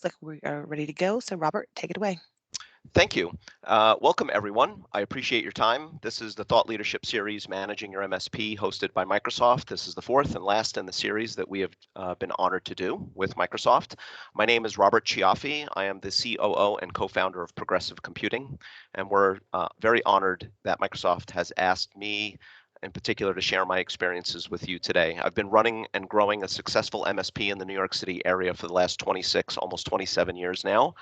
like we are ready to go. So Robert, take it away. Thank you. Welcome, everyone. I appreciate your time. This is the Thought Leadership Series, Managing Your MSP, hosted by Microsoft. This is the fourth and last in the series that we have been honored to do with Microsoft. My name is Robert Chiaffi. I am the COO and co-founder of Progressive Computing, and we're very honored that Microsoft has asked me in particular to share my experiences with you today. I've been running and growing a successful MSP in the New York City area for the last 26, almost 27 years now.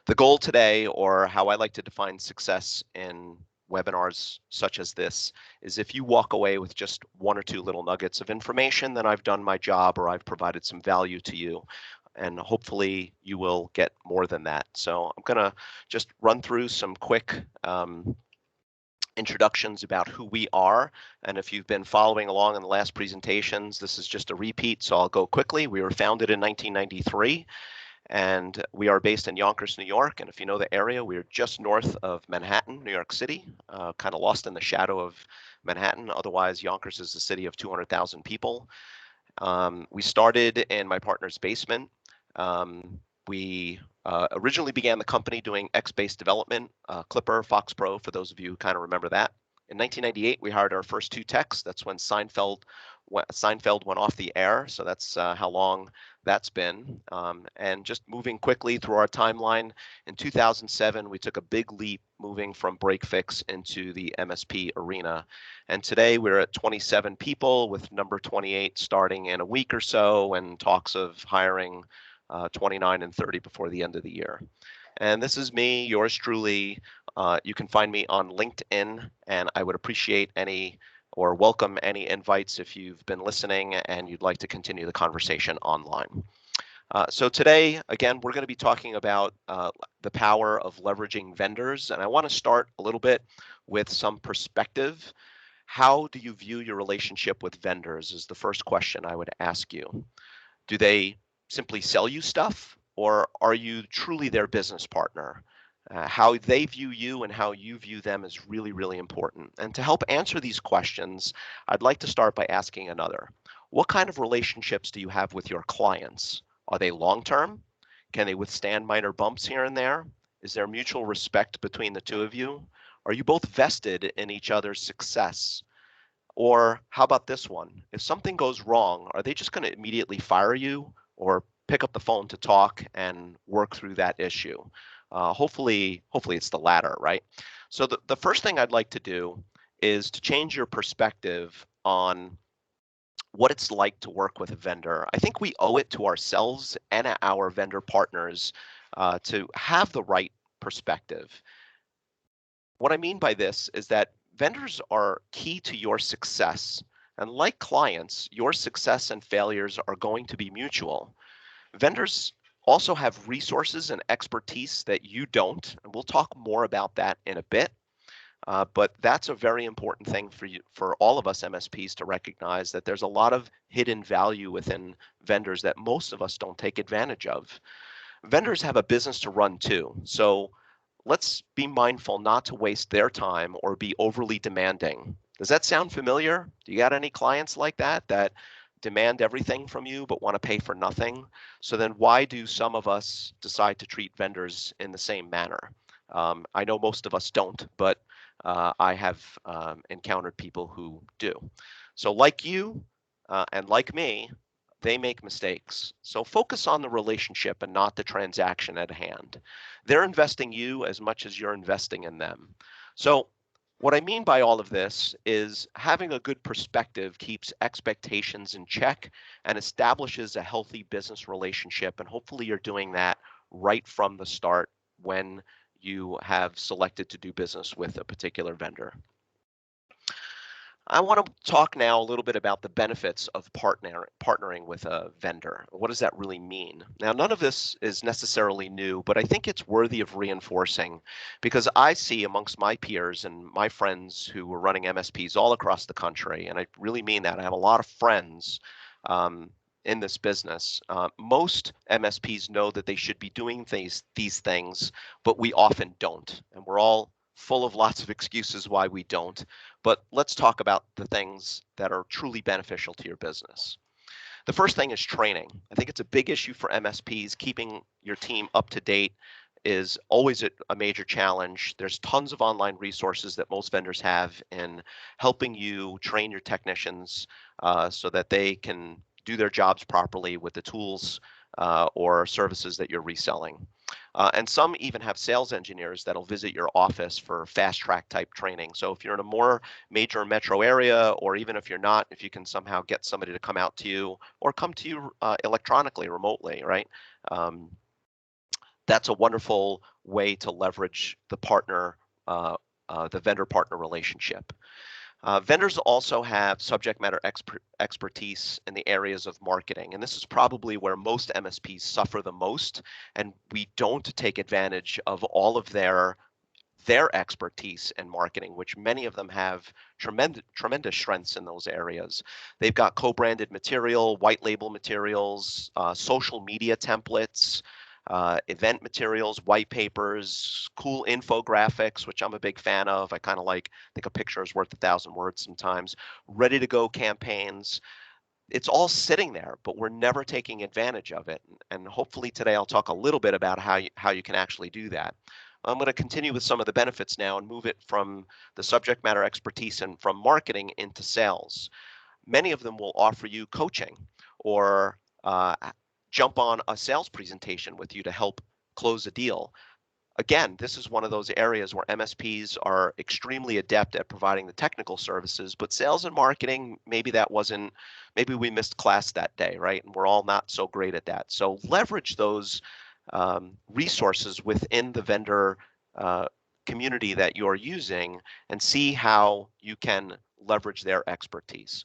The goal today, or how I like to define success in webinars such as this, is if you walk away with just one or two little nuggets of information, then I've done my job or I've provided some value to you. And hopefully you will get more than that. So I'm going to just run through some quick introductions about who we are. And if you've been following along in the last presentations, this is just a repeat, so I'll go quickly. We were founded in 1993. And we are based in Yonkers, New York. And if you know the area, we're just north of Manhattan, New York City, kind of lost in the shadow of Manhattan. Otherwise, Yonkers is a city of 200,000 people. We started in my partner's basement. We originally began the company doing X-based development, Clipper, Fox Pro, for those of you who kind of remember that. In 1998, we hired our first two techs. That's when Seinfeld went off the air. So that's how long that's been. And just moving quickly through our timeline, in 2007, we took a big leap moving from break fix into the MSP arena. And today we're at 27 people with number 28 starting in a week or so, and talks of hiring 29 and 30 before the end of the year. And this is me, yours truly. You can find me on LinkedIn, and I would appreciate any or welcome any invites if you've been listening and you'd like to continue the conversation online. So today, again, we're going to be talking about the power of leveraging vendors, and I want to start a little bit with some perspective. How do you view your relationship with vendors is the first question I would ask you. Do they simply sell you stuff, or are you truly their business partner? How they view you and how you view them is really, really important. And to help answer these questions, I'd like to start by asking another. What kind of relationships do you have with your clients? Are they long-term? Can they withstand minor bumps here and there? Is there mutual respect between the two of you? Are you both vested in each other's success? Or how about this one? If something goes wrong, are they just going to immediately fire you or pick up the phone to talk and work through that issue? Hopefully it's the latter, right? So the first thing I'd like to do is to change your perspective on what it's like to work with a vendor. I think we owe it to ourselves and our vendor partners to have the right perspective. What I mean by this is that vendors are key to your success. And like clients, your success and failures are going to be mutual. Vendors also have resources and expertise that you don't, and we'll talk more about that in a bit. But that's a very important thing for you, for all of us MSPs to recognize that there's a lot of hidden value within vendors that most of us don't take advantage of. Vendors have a business to run too. So let's be mindful not to waste their time or be overly demanding. Does that sound familiar? Do you got any clients like that demand everything from you but want to pay for nothing? So then why do some of us decide to treat vendors in the same manner? I know most of us don't, but I have encountered people who do. So like you and like me, they make mistakes. So focus on the relationship and not the transaction at hand. They're investing you as much as you're investing in them. So what I mean by all of this is having a good perspective keeps expectations in check and establishes a healthy business relationship. And hopefully you're doing that right from the start when you have selected to do business with a particular vendor. I want to talk now a little bit about the benefits of partnering with a vendor. What does that really mean? Now, none of this is necessarily new, but I think it's worthy of reinforcing because I see amongst my peers and my friends who are running MSPs all across the country, and I really mean that. I have a lot of friends in this business. Most MSPs know that they should be doing these things, but we often don't, and we're all full of lots of excuses why we don't. But let's talk about the things that are truly beneficial to your business. The first thing is training. I think it's a big issue for MSPs. Keeping your team up to date is always a major challenge. There's tons of online resources that most vendors have in helping you train your technicians so that they can do their jobs properly with the tools or services that you're reselling. And some even have sales engineers that'll visit your office for fast track type training. So if you're in a more major metro area, or even if you're not, if you can somehow get somebody to come out to you or come to you electronically, remotely, right? Um, that's a wonderful way to leverage the partner, the vendor partner relationship. Vendors also have subject matter expertise in the areas of marketing, and this is probably where most MSPs suffer the most, and we don't take advantage of all of their expertise in marketing, which many of them have tremendous strengths in those areas. They've got co-branded material, white label materials, social media templates, event materials, white papers, cool infographics, which I'm a big fan of. I kind of like, think a picture is worth 1,000 words sometimes. Ready to go campaigns. It's all sitting there, but we're never taking advantage of it. And hopefully today I'll talk a little bit about how you can actually do that. I'm going to continue with some of the benefits now and move it from the subject matter expertise and from marketing into sales. Many of them will offer you coaching or jump on a sales presentation with you to help close a deal. Again, this is one of those areas where MSPs are extremely adept at providing the technical services, but sales and marketing, maybe we missed class that day, right? And we're all not so great at that. So leverage those resources within the vendor community that you're using and see how you can leverage their expertise.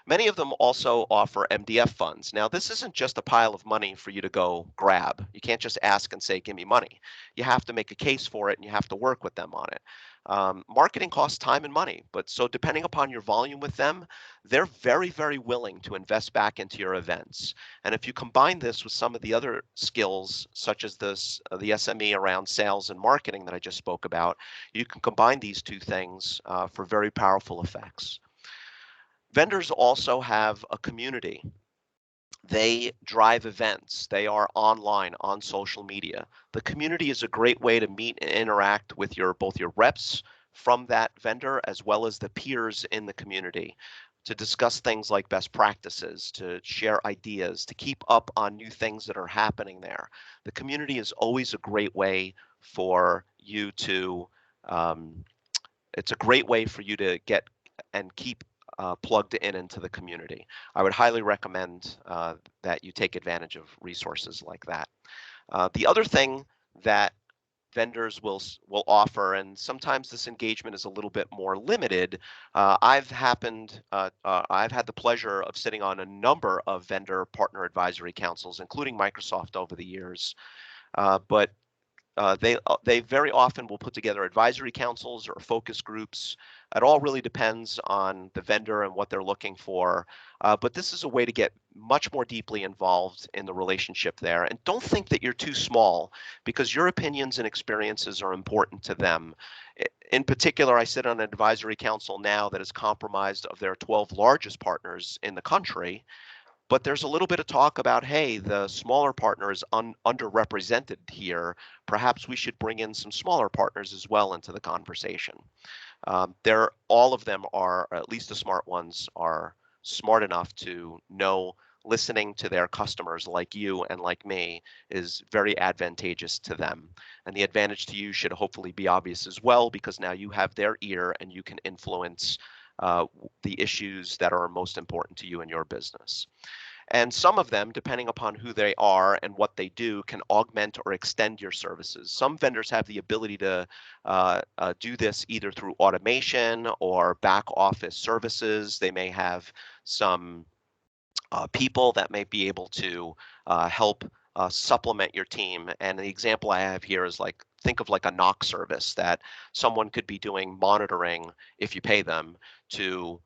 Many of them also offer MDF funds. Now, this isn't just a pile of money for you to go grab. You can't just ask and say, give me money. You have to make a case for it and you have to work with them on it. Marketing costs time and money, but so depending upon your volume with them, they're very, very willing to invest back into your events. And if you combine this with some of the other skills, such as the SME around sales and marketing that I just spoke about, you can combine these two things for very powerful effects. Vendors also have a community. They drive events. They are online on social media. The community is a great way to meet and interact with both your reps from that vendor as well as the peers in the community to discuss things like best practices, to share ideas, to keep up on new things that are happening there. The community is always a great way for you to it's a great way for you to get and keep plugged in into the community. I would highly recommend that you take advantage of resources like that. The other thing that vendors will offer, and sometimes this engagement is a little bit more limited. I've had the pleasure of sitting on a number of vendor partner advisory councils, including Microsoft over the years. But they very often will put together advisory councils or focus groups. It all really depends on the vendor and what they're looking for. But this is a way to get much more deeply involved in the relationship there. And don't think that you're too small, because your opinions and experiences are important to them. In particular, I sit on an advisory council now that is comprised of their 12 largest partners in the country. But there's a little bit of talk about, hey, the smaller partner is underrepresented here. Perhaps we should bring in some smaller partners as well into the conversation. All of them are, or at least the smart ones, are smart enough to know listening to their customers like you and like me is very advantageous to them. And the advantage to you should hopefully be obvious as well, because now you have their ear and you can influence the issues that are most important to you in your business. And some of them, depending upon who they are and what they do, can augment or extend your services. Some vendors have the ability to do this either through automation or back office services. They may have some people that may be able to help supplement your team. And the example I have here is like, think of like a knock service that someone could be doing monitoring if you pay them to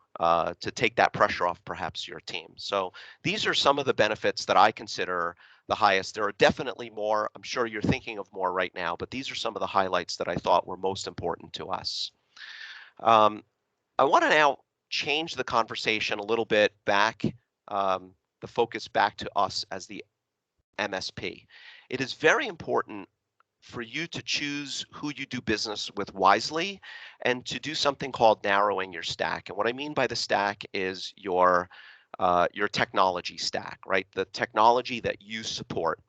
take that pressure off perhaps your team. So these are some of the benefits that I consider the highest. There are definitely more. I'm sure you're thinking of more right now, but these are some of the highlights that I thought were most important to us. I want to now change the conversation a little bit back the focus back to us as the MSP. It is very important for you to choose who you do business with wisely and to do something called narrowing your stack. And what I mean by the stack is your technology stack, right? The technology that you support.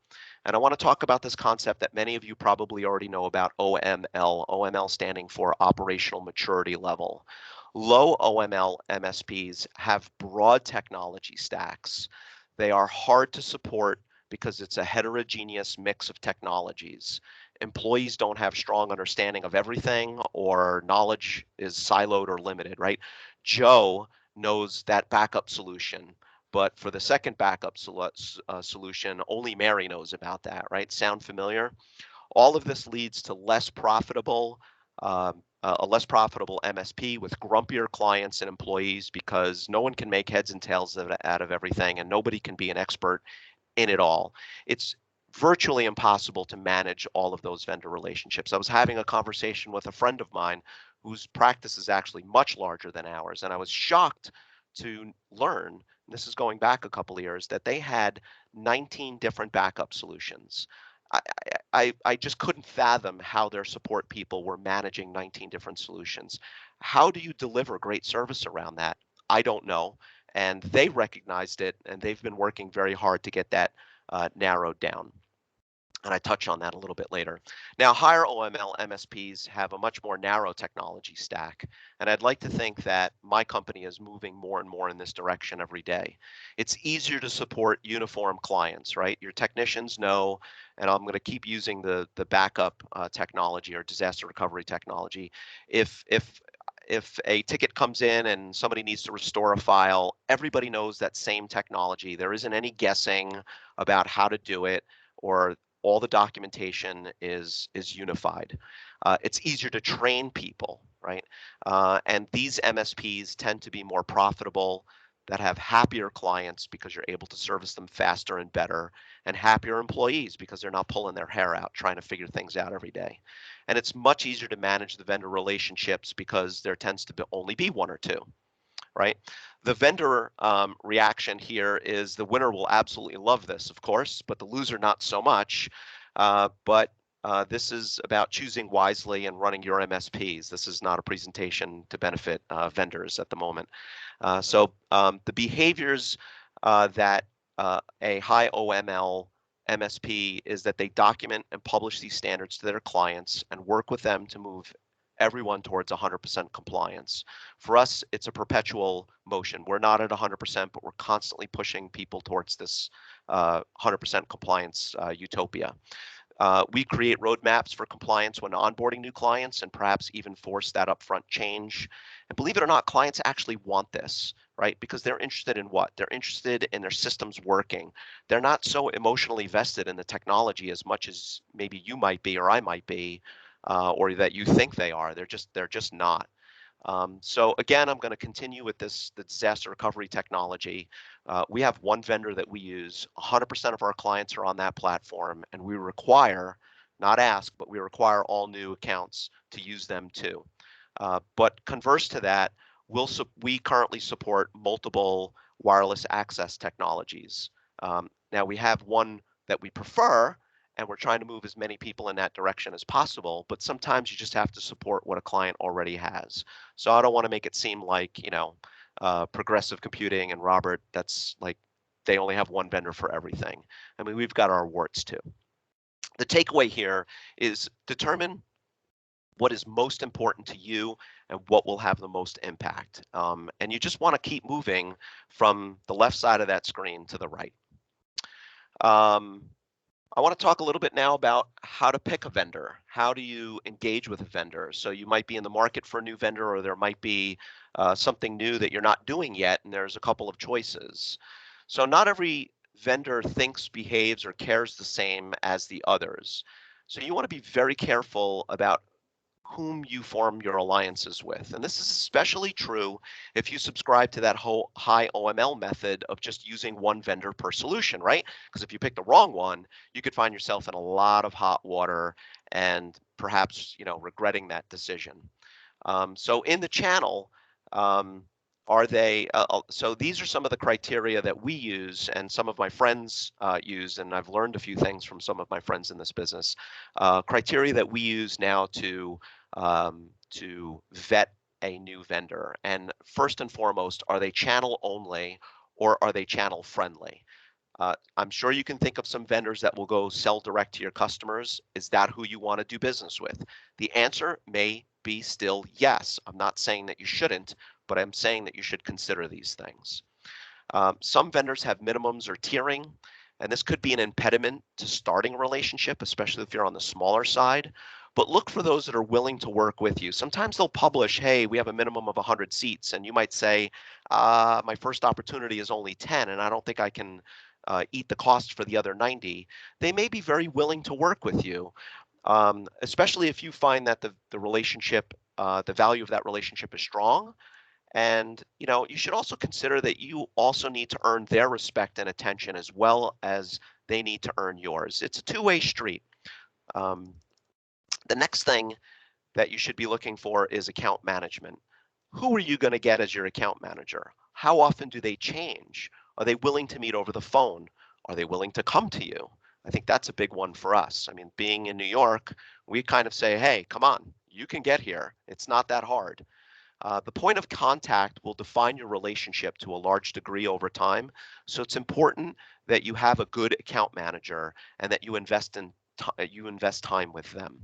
And I want to talk about this concept that many of you probably already know about, OML. OML standing for operational maturity level. Low OML MSPs have broad technology stacks. They are hard to support because it's a heterogeneous mix of technologies. Employees don't have strong understanding of everything, or knowledge is siloed or limited, right? Joe knows that backup solution, but for the second backup solution, only Mary knows about that, right? Sound familiar? All of this leads to a less profitable MSP with grumpier clients and employees because no one can make heads and tails out of everything, and nobody can be an expert in it all. It's virtually impossible to manage all of those vendor relationships. I was having a conversation with a friend of mine whose practice is actually much larger than ours, and I was shocked to learn, this is going back a couple of years, that they had 19 different backup solutions. I just couldn't fathom how their support people were managing 19 different solutions. How do you deliver great service around that? I don't know. And they recognized it, and they've been working very hard to get that narrowed down. And I touch on that a little bit later. Now, higher OML MSPs have a much more narrow technology stack, and I'd like to think that my company is moving more and more in this direction every day. It's easier to support uniform clients, right? Your technicians know, and I'm going to keep using the backup technology or disaster recovery technology. If a ticket comes in and somebody needs to restore a file, everybody knows that same technology. There isn't any guessing about how to do it, or all the documentation is unified. It's easier to train people, right? And these MSPs tend to be more profitable, that have happier clients because you're able to service them faster and better, and happier employees because they're not pulling their hair out trying to figure things out every day. And it's much easier to manage the vendor relationships because there tends to only be one or two, right? The vendor reaction here is the winner will absolutely love this, of course, but the loser not so much. But this is about choosing wisely and running your MSPs. This is not a presentation to benefit vendors at the moment. So the behaviors that a high OML MSP is that they document and publish these standards to their clients and work with them to move everyone towards 100% compliance. For us, it's a perpetual motion. We're not at 100%, but we're constantly pushing people towards this 100% compliance utopia. We create roadmaps for compliance when onboarding new clients, and perhaps even force that upfront change. And believe it or not, clients actually want this, right? Because they're interested in what? They're interested in their systems working. They're not so emotionally vested in the technology as much as maybe you might be or I might be, or that you think they are. They're just not. So again, I'm going to continue with the disaster recovery technology. We have one vendor that we use. 100% of our clients are on that platform, and we require, not ask, but we require all new accounts to use them too. But converse to that, we currently support multiple wireless access technologies. Now we have one that we prefer, and we're trying to move as many people in that direction as possible, but sometimes you just have to support what a client already has. So I don't want to make it seem like, progressive computing and Robert, that's like they only have one vendor for everything. I mean, we've got our warts too. The takeaway here is determine what is most important to you and what will have the most impact. And you just want to keep moving from the left side of that screen to the right. I want to talk a little bit now about how to pick a vendor. How do you engage with a vendor? So you might be in the market for a new vendor, or there might be something new that you're not doing yet, and there's a couple of choices. So not every vendor thinks, behaves, or cares the same as the others. So you want to be very careful about whom you form your alliances with. And this is especially true if you subscribe to that whole high OML method of just using one vendor per solution, right? Because if you pick the wrong one, you could find yourself in a lot of hot water and perhaps, regretting that decision. So in the channel, Are they, so these are some of the criteria that we use and some of my friends use, and I've learned a few things from some of my friends in this business. Criteria that we use now to vet a new vendor. And first and foremost, are they channel only or are they channel friendly? I'm sure you can think of some vendors that will go sell direct to your customers. Is that who you want to do business with? The answer may be still yes. I'm not saying that you shouldn't, but I'm saying that you should consider these things. Some vendors have minimums or tiering, and this could be an impediment to starting a relationship, especially if you're on the smaller side. But look for those that are willing to work with you. Sometimes they'll publish, hey, we have a minimum of 100 seats, and you might say, my first opportunity is only 10, and I don't think I can eat the cost for the other 90. They may be very willing to work with you, especially if you find that the relationship, the value of that relationship is strong. And you should also consider that you also need to earn their respect and attention as well as they need to earn yours. It's a two-way street. Um, the next thing that you should be looking for is account management. Who are you going to get as your account manager? How often do they change? Are they willing to meet over the phone? Are they willing to come to you? I think that's a big one for us. I mean, being in New York, we kind of say, hey, come on, you can get here. It's not that hard. The point of contact will define your relationship to a large degree over time. So it's important that you have a good account manager and that you invest time with them.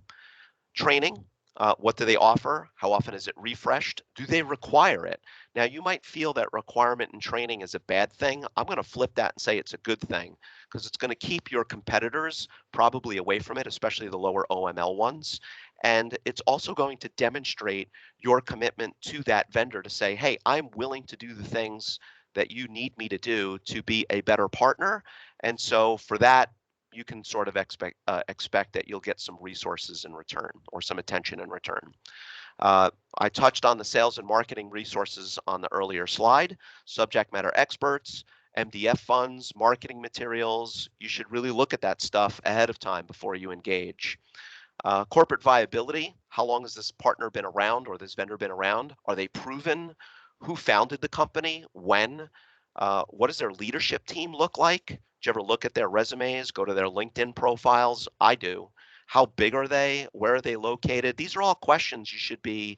Training, what do they offer? How often is it refreshed? Do they require it? Now, you might feel that requirement in training is a bad thing. I'm going to flip that and say it's a good thing because it's going to keep your competitors probably away from it, especially the lower OML ones. And it's also going to demonstrate your commitment to that vendor to say, hey, I'm willing to do the things that you need me to do to be a better partner. And so for that, you can sort of expect that you'll get some resources in return or some attention in return. I touched on the sales and marketing resources on the earlier slide, subject matter experts, MDF funds, marketing materials. You should really look at that stuff ahead of time before you engage. Corporate viability, how long has this partner been around or this vendor been around? Are they proven? Who founded the company? When? What does their leadership team look like? Do you ever look at their resumes, go to their LinkedIn profiles? I do. How big are they? Where are they located? These are all questions you should be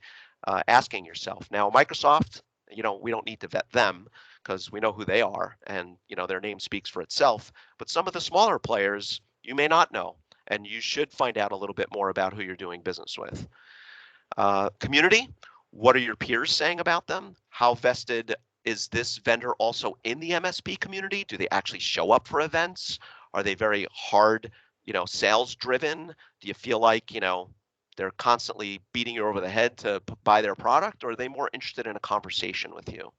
asking yourself. Now, Microsoft, we don't need to vet them because we know who they are and, their name speaks for itself. But some of the smaller players, you may not know, and you should find out a little bit more about who you're doing business with. Community, what are your peers saying about them? How vested is this vendor also in the MSP community? Do they actually show up for events? Are they very hard, sales driven? Do you feel like, they're constantly beating you over the head to buy their product, or are they more interested in a conversation with you?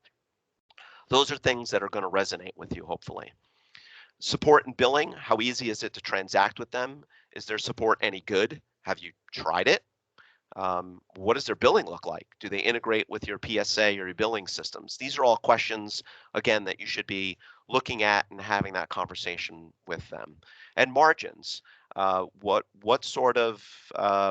Those are things that are going to resonate with you, hopefully. Support and billing, how easy is it to transact with them? Is their support any good? Have you tried it? What does their billing look like? Do they integrate with your PSA or your billing systems? These are all questions, again, that you should be looking at and having that conversation with them. And margins. What sort of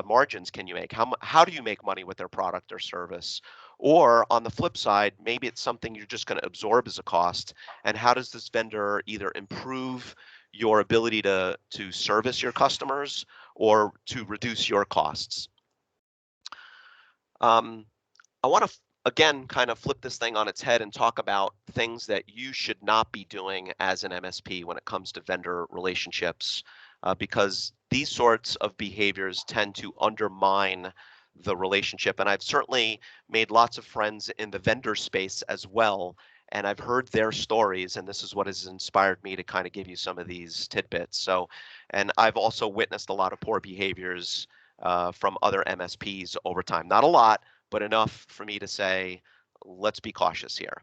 margins can you make? How do you make money with their product or service? Or on the flip side, maybe it's something you're just going to absorb as a cost. And how does this vendor either improve your ability to service your customers or to reduce your costs? I want to again kind of flip this thing on its head and talk about things that you should not be doing as an MSP when it comes to vendor relationships, because these sorts of behaviors tend to undermine the relationship. And I've certainly made lots of friends in the vendor space as well. And I've heard their stories, and this is what has inspired me to kind of give you some of these tidbits. So, and I've also witnessed a lot of poor behaviors from other MSPs over time. Not a lot, but enough for me to say, let's be cautious here.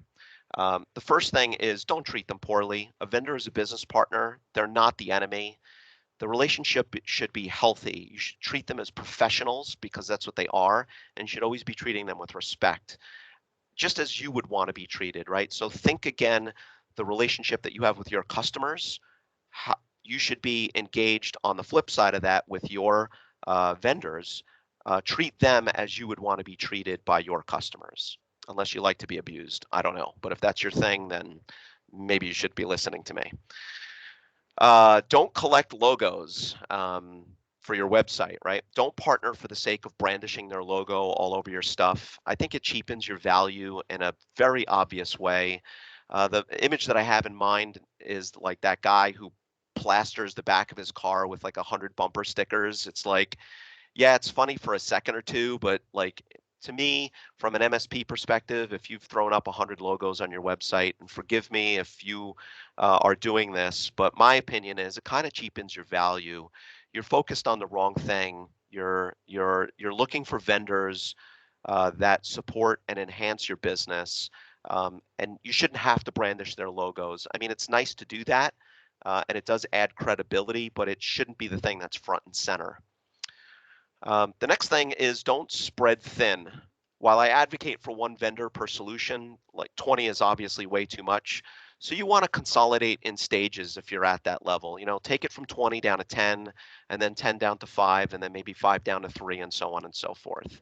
The first thing is don't treat them poorly. A vendor is a business partner. They're not the enemy. The relationship should be healthy. You should treat them as professionals because that's what they are, and you should always be treating them with respect, just as you would want to be treated, right? So think again, the relationship that you have with your customers, how, you should be engaged on the flip side of that with your vendors. Treat them as you would want to be treated by your customers. unless you like to be abused. I don't know. But if that's your thing, then maybe you should be listening to me. Don't collect logos for your website, right? Don't partner for the sake of brandishing their logo all over your stuff. I think it cheapens your value in a very obvious way. The image that I have in mind is like that guy who plasters the back of his car with like 100 bumper stickers. It's like, yeah, it's funny for a second or two, but like to me, from an MSP perspective, if you've thrown up 100 logos on your website, and forgive me if you are doing this, but my opinion is it kind of cheapens your value. You're focused on the wrong thing. You're looking for vendors that support and enhance your business, and you shouldn't have to brandish their logos. I mean, it's nice to do that, and it does add credibility, but it shouldn't be the thing that's front and center. The next thing is don't spread thin. While I advocate for one vendor per solution, like 20 is obviously way too much. So you want to consolidate in stages if you're at that level. You know, take it from 20 down to 10, and then 10 down to 5, and then maybe 5 down to 3, and so on and so forth.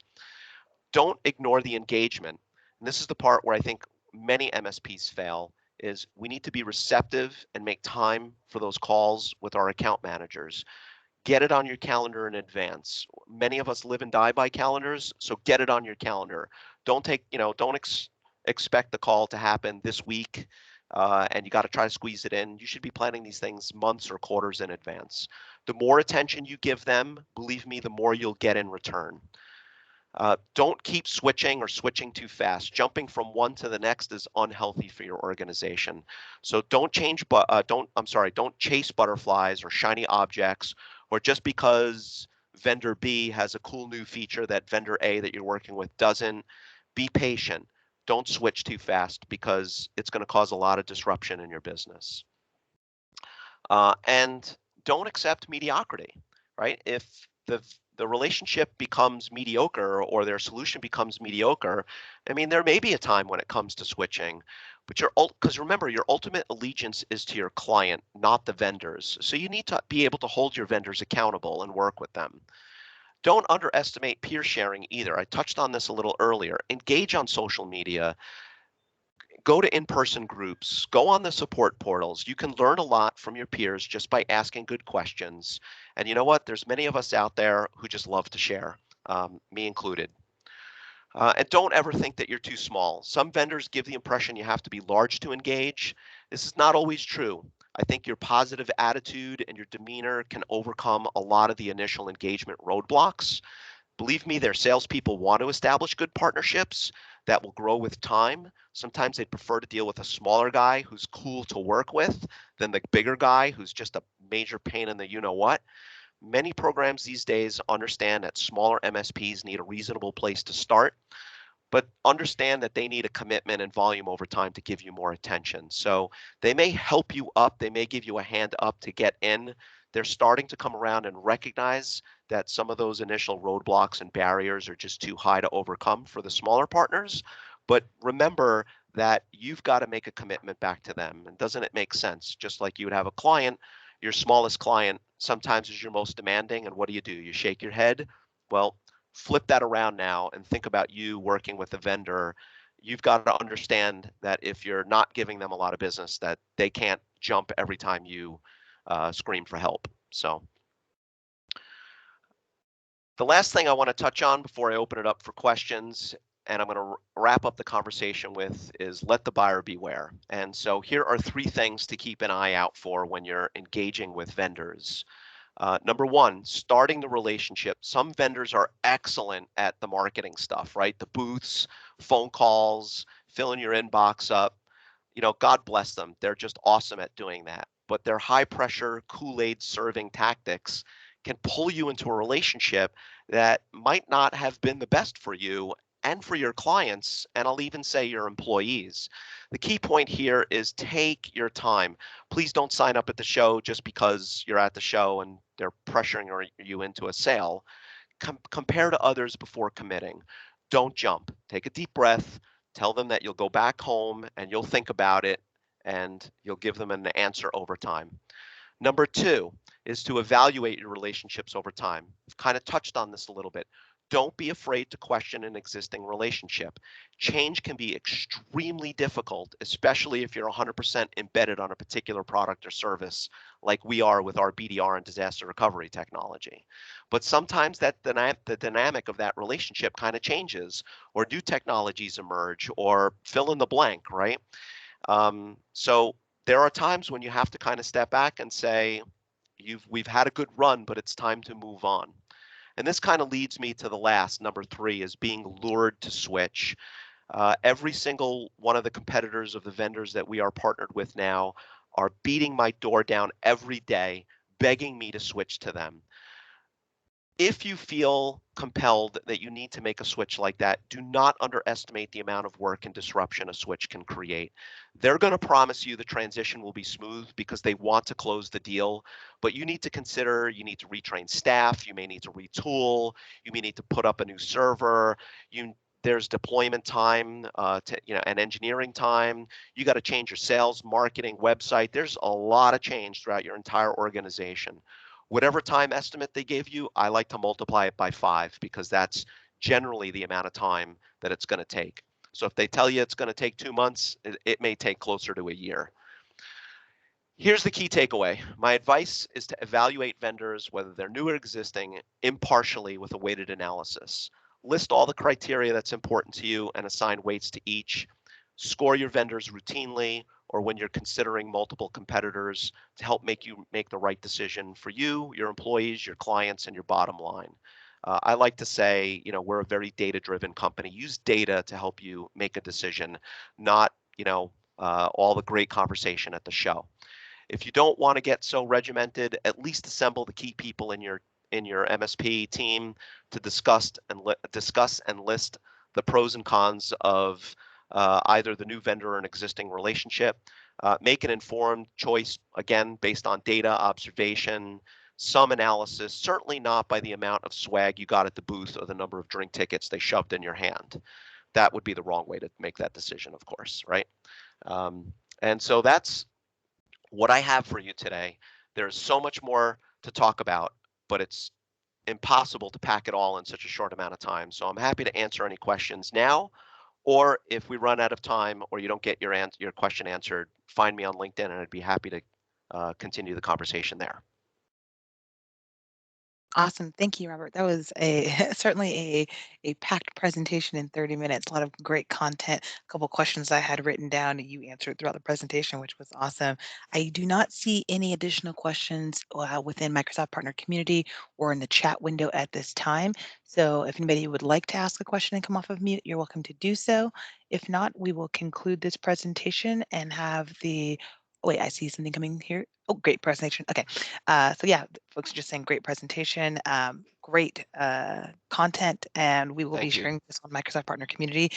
Don't ignore the engagement. And this is the part where I think many MSPs fail is we need to be receptive and make time for those calls with our account managers. Get it on your calendar in advance. Many of us live and die by calendars, so get it on your calendar. Don't take, don't expect the call to happen this week, and you got to try to squeeze it in. You should be planning these things months or quarters in advance. The more attention you give them, believe me, the more you'll get in return. Don't keep switching or switching too fast. Jumping from one to the next is unhealthy for your organization. So don't change, but don't chase butterflies or shiny objects, or just because vendor B has a cool new feature that vendor A that you're working with doesn't. Be patient. Don't switch too fast because it's going to cause a lot of disruption in your business. And don't accept mediocrity, right? If the relationship becomes mediocre or their solution becomes mediocre, I mean, there may be a time when it comes to switching, but because remember, your ultimate allegiance is to your client, not the vendors. So you need to be able to hold your vendors accountable and work with them. Don't underestimate peer sharing either. I touched on this a little earlier. Engage on social media, go to in-person groups, go on the support portals. You can learn a lot from your peers just by asking good questions. And you know what? There's many of us out there who just love to share, me included. And don't ever think that you're too small. Some vendors give the impression you have to be large to engage. This is not always true. I think your positive attitude and your demeanor can overcome a lot of the initial engagement roadblocks. Believe me, their salespeople want to establish good partnerships that will grow with time. Sometimes they'd prefer to deal with a smaller guy who's cool to work with than the bigger guy who's just a major pain in the you know what. Many programs these days understand that smaller MSPs need a reasonable place to start, but understand that they need a commitment and volume over time to give you more attention. So they may help you up, they may give you a hand up to get in. They're starting to come around and recognize that some of those initial roadblocks and barriers are just too high to overcome for the smaller partners. But remember that you've got to make a commitment back to them. And doesn't it make sense? Just like you would have a client, your smallest client sometimes is your most demanding. And what do? You shake your head? Well, flip that around now and think about you working with a vendor. You've got to understand that if you're not giving them a lot of business, that they can't jump every time you scream for help. So the last thing I want to touch on before I open it up for questions, and I'm going to wrap up the conversation with, is let the buyer beware. And so here are 3 things to keep an eye out for when you're engaging with vendors. Number 1, starting the relationship. Some vendors are excellent at the marketing stuff, right? The booths, phone calls, filling your inbox up. God bless them. They're just awesome at doing that. But their high pressure Kool-Aid serving tactics can pull you into a relationship that might not have been the best for you and for your clients, and I'll even say your employees. The key point here is take your time. Please don't sign up at the show just because you're at the show and they're pressuring you into a sale. Compare to others before committing. Don't jump. Take a deep breath. Tell them that you'll go back home and you'll think about it and you'll give them an answer over time. Number 2 is to evaluate your relationships over time. I've kind of touched on this a little bit. Don't be afraid to question an existing relationship. Change can be extremely difficult, especially if you're 100% embedded on a particular product or service, like we are with our BDR and disaster recovery technology. But sometimes the dynamic of that relationship kind of changes, or new technologies emerge, or fill in the blank, right? So there are times when you have to kind of step back and say, we've had a good run, but it's time to move on. And this kind of leads me to the last, number three, is being lured to switch. Every single one of the competitors of the vendors that we are partnered with now are beating my door down every day, begging me to switch to them. If you feel compelled that you need to make a switch like that, do not underestimate the amount of work and disruption a switch can create. They're going to promise you the transition will be smooth because they want to close the deal, but you need to consider you need to retrain staff, you may need to retool, you may need to put up a new server, there's deployment time and engineering time. You got to change your sales, marketing, website. There's a lot of change throughout your entire organization. Whatever time estimate they give you, I like to multiply it by 5 because that's generally the amount of time that it's going to take. So if they tell you it's going to take 2 months, it may take closer to a year. Here's the key takeaway. My advice is to evaluate vendors, whether they're new or existing, impartially with a weighted analysis. List all the criteria that's important to you and assign weights to each. Score your vendors routinely or when you're considering multiple competitors to help make you make the right decision for you, your employees, your clients, and your bottom line. I like to say, we're a very data-driven company. Use data to help you make a decision, not, all the great conversation at the show. If you don't want to get so regimented, at least assemble the key people in your MSP team to discuss and list the pros and cons of either the new vendor or an existing relationship. Make an informed choice, again, based on data, observation, some analysis, certainly not by the amount of swag you got at the booth or the number of drink tickets they shoved in your hand. That would be the wrong way to make that decision, of course, right? And so that's what I have for you today. There's so much more to talk about, but it's impossible to pack it all in such a short amount of time. So I'm happy to answer any questions now, or if we run out of time or you don't get your question answered, find me on LinkedIn and I'd be happy to continue the conversation there. Awesome. Thank you, Robert. That was a certainly a packed presentation in 30 minutes. A lot of great content. A couple questions I had written down and you answered throughout the presentation, which was awesome. I do not see any additional questions within Microsoft Partner Community or in the chat window at this time. So if anybody would like to ask a question and come off of mute, you're welcome to do so. If not, we will conclude this presentation and have the oh, wait, I see something coming here. Oh, great presentation. Okay. So yeah, folks are just saying great presentation, great content, and we will be Thank you. sharing this on Microsoft Partner Community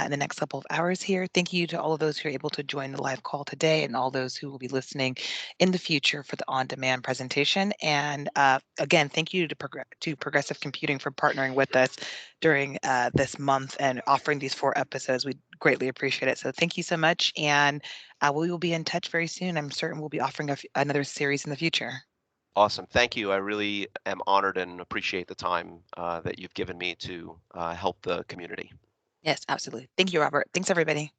in the next couple of hours here. Thank you to all of those who are able to join the live call today and all those who will be listening in the future for the on-demand presentation. And again, thank you to Progressive Computing for partnering with us during this month and offering these 4 episodes. We greatly appreciate it. So thank you so much. And we will be in touch very soon. I'm certain we'll be offering another series in the future. Awesome. Thank you. I really am honored and appreciate the time that you've given me to help the community. Yes, absolutely. Thank you, Robert. Thanks, everybody.